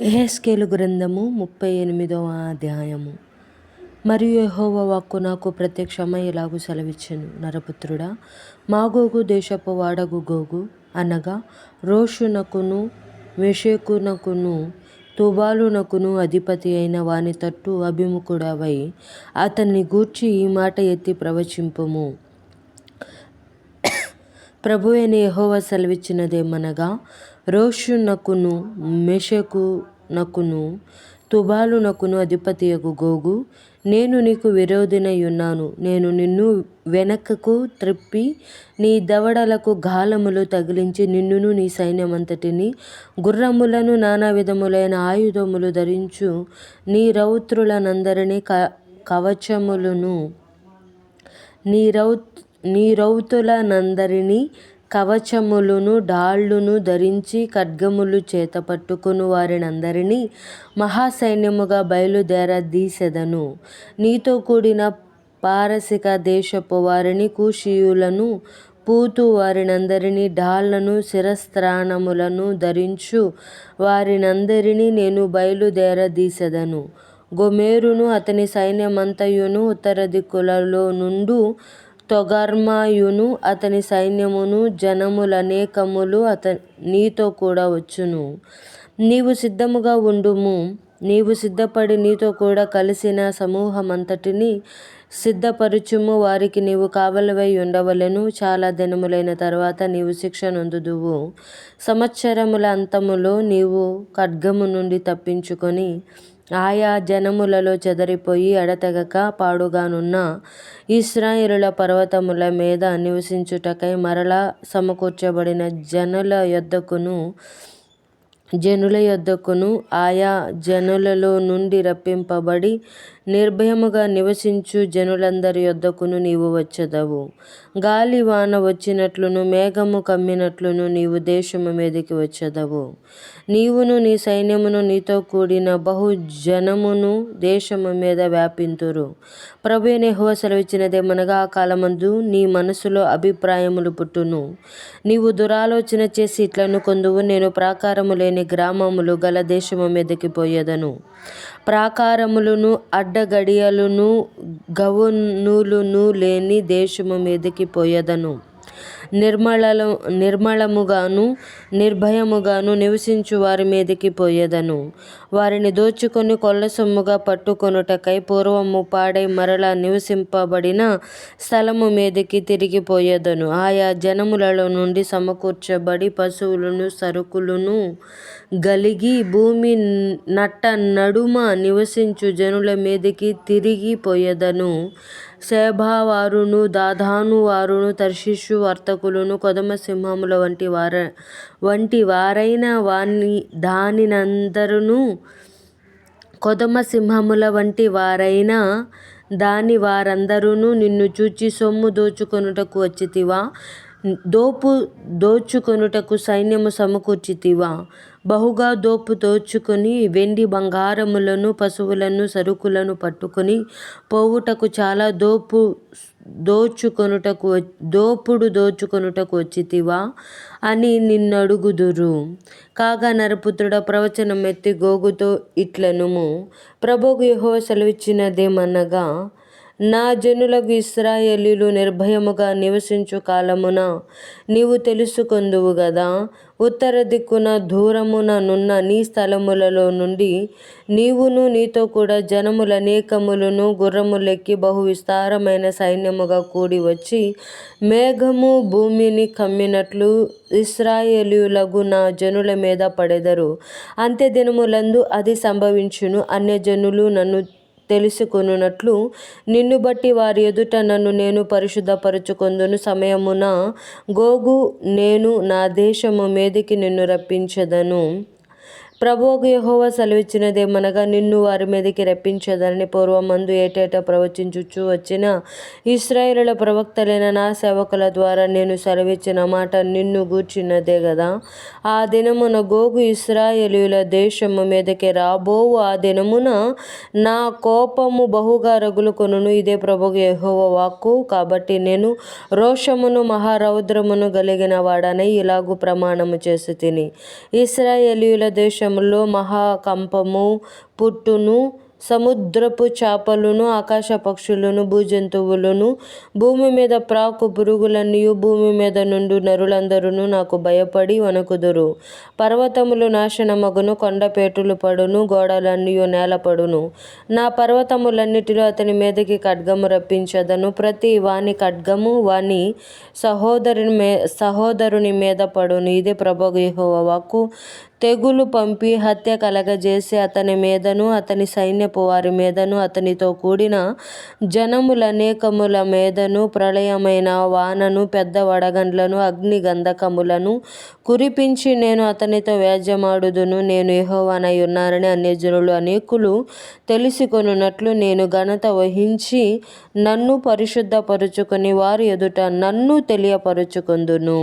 యెహెజ్కేలు గ్రంథము 38వ అధ్యాయము. మరియు యెహోవా వాక్కు నాకు ప్రత్యక్షమై ఇలాగు సెలవిచ్చెను, నరపుత్రుడా, మాగోగు దేశపు వాడగు గోగు అనగా రోషునకును మెషెకునకును తుబాలునకును అధిపతి అయిన వాని తట్టు అభిముఖుడవై అతన్ని గూర్చి ఈ మాట ఎత్తి ప్రవచింపుము. ప్రభువైన యెహోవా సెలవిచ్చినదేమనగా, రోషునకును మెషెకునకును తుబాలునకును అధిపతియగు గోగు, నేను నీకు విరోధినై ఉన్నాను. నేను నిన్ను వెనకకు త్రిప్పి నీ దవడలకు గాలములు తగిలించి నిన్నును నీ సైన్యమంతటిని, గుర్రములను నానా విధములైన ఆయుధములు ధరించు నీ రౌతులనందరినీ కవచములను నీ రౌతులనందరినీ కవచములను డాళ్లును ధరించి ఖడ్గములు చేత పట్టుకొను వారినందరినీ మహాసైన్యముగా బయలుదేరదీసెదను. నీతో కూడిన పారసిక దేశపు వారిని, కూషీయులను, పూతు వారినందరినీ, డాళ్లను శిరస్త్రాణములను ధరించు వారినందరినీ నేను బయలుదేరదీసెదను. గోమెరును అతని సైన్యమంతయును, ఉత్తర దిక్కులలో నుండు తొగర్మాయును అతని సైన్యమును, జనములనేకములు నీతో కూడా వచ్చును. నీవు సిద్ధముగా ఉండుము. నీవు సిద్ధపడి నీతో కూడా కలిసిన సమూహమంతటిని సిద్ధపరచుము. వారికి నీవు కావలివై ఉండవలెను. చాలా దినములైన తరువాత నీవు శిక్ష నొందుదువు. సంవత్సరముల అంతములో నీవు ఖడ్గము నుండి తప్పించుకొని ఆయా జనములలో చెదరిపోయి ఎడతెగక పాడుగానున్న ఇశ్రాయేలుల పర్వతముల మీద నివసించుటకై మరలా సమకూర్చబడిన జనుల యొద్దకును ఆయా జనులలో నుండి రప్పింపబడి నిర్భయముగా నివసించు జనులందరి యొద్దకును నీవు వచ్చెదవు. గాలి వాన వచ్చినట్లును మేఘము కమ్మినట్లును నీవు దేశము మీదికి వచ్చెదవు. నీవును నీ సైన్యమును నీతో కూడిన బహు జనమును దేశము మీద వ్యాపింతురు. ప్రభువైన యెహోవా సెలవిచ్చినదేమనగా, ఆ కాలమందు నీ మనసులో అభిప్రాయములు పుట్టును. నీవు దురాలోచన చేసి ఇట్లను కొందువు, నేను ప్రాకారము లేని గ్రామములు గల దేశము మీదకి పోయేదను. ప్రాకారములను అడ్డగడియలును గవనులును లేని దేశము మీదకి పోయేదను. నిర్మలముగాను నిర్భయముగాను నివసించు వారి మీదకి పోయేదను. వారిని దోచుకొని కొల్ల సొమ్ముగా పట్టుకొనుటకై పూర్వము పాడై మరలా నివసింపబడిన స్థలము మీదకి తిరిగి పోయేదను. ఆయా జనములలో నుండి సమకూర్చబడి పశువులను సరుకులను గలిగి భూమి నట్ట నడుమ నివసించు జనుల మీదకి తిరిగి పోయేదను. షేబా వారును, దాదాను వారును, తర్షీషు వర్తకులను, కొదమ సింహముల వంటి వారైన దాని వారందరును నిన్ను చూచి, సొమ్ము దోచుకొనుటకు వచ్చితివా? దోచుకొనుటకు సైన్యము సమకూర్చితివా? బహుగా దోచుకొని వెండి బంగారములను, పశువులను, సరుకులను పట్టుకొని పోవుటకు చాలా దోపుడు దోచుకొనుటకు వచ్చితివా అని నిన్నడుగుదురు. కాగా నరపుత్రుడా, ప్రవచనం ఎత్తి గోగుతో ఇట్లనుము. ప్రభువు యెహోవా సెలవిచ్చినదేమనగా, నా జనులకు ఇశ్రాయేలీయులు నిర్భయముగా నివసించు కాలమున నీవు తెలుసుకొందువు గదా. ఉత్తర దిక్కున దూరమున నున్న నీ స్థలములలో నుండి నీవును నీతో కూడా జనములనేకములను గుర్రములెక్కి బహు విస్తారమైన సైన్యముగా కూడి వచ్చి మేఘము భూమిని కమ్మినట్లు ఇశ్రాయేలీయులగు నా జనుల మీద పడెదరు. అంత్య దినములందు అది సంభవించును. అన్యజనులు నన్ను తెలుసుకొనున్నట్లు నిన్ను బట్టి వారి ఎదుట నన్ను నేను పరిశుద్ధపరచుకొందును సమయమున గోగు నేను నా దేశము మీదికి నిన్ను రప్పించెదను. ప్రభువు యెహోవా సెలవిచ్చినదేమనగా, నిన్ను వారి మీదకి రప్పించెదనని పూర్వమందు ఏటేటా ప్రవచించుచు వచ్చిన ఇశ్రాయేలుల ప్రవక్తలైన నా సేవకుల ద్వారా నేను సెలవిచ్చిన మాట నిన్ను గూర్చినదే గదా. ఆ దినమున గోగు ఇశ్రాయేలీయుల దేశము మీదకి రాబోవు. ఆ దినమున నా కోపము బహుగా రగులుకొనును. ఇదే ప్రభువు యెహోవా వాక్కు. కాబట్టి నేను రోషమును మహారౌద్రమును కలిగిన వాడనై ఇలాగు ప్రమాణము చేసి తిని, ఇశ్రాయేలీయుల దేశము సమయములో మహాకంపము పుట్టును, సముద్రపు చేపలను, ఆకాశ పక్షులను, భూజంతువులను, భూమి మీద ప్రాకు పురుగులన్నీయు, భూమి మీద నుండు నరులందరూ నాకు భయపడి వణకుదురు. పర్వతములు నాశనమగును, కొండపేటులు పడును, గోడలన్నీయు నేలపడును. నా పర్వతములన్నిటిలో అతని మీదకి ఖడ్గము రప్పించదను. ప్రతి వాని ఖడ్గము వాని సహోదరుని మీద పడును. ఇదే ప్రభువు యెహోవా వాక్కు. తెగులు పంపి హత్య కలగజేసి అతని మీదను, అతని సైన్యపు వారి మీదను, అతనితో కూడిన జనములనేకముల మీదను ప్రళయమైన వానను, పెద్ద వడగండ్లను, అగ్ని గంధకములను కురిపించి నేను అతనితో వ్యాజ్యమాడుదును. నేను యెహోవానై ఉన్నానని అన్యజనులు అనేకులు తెలుసుకొనున్నట్లు నేను ఘనత వహించి నన్ను పరిశుద్ధపరుచుకొని వారి ఎదుట నన్ను తెలియపరుచుకొందును.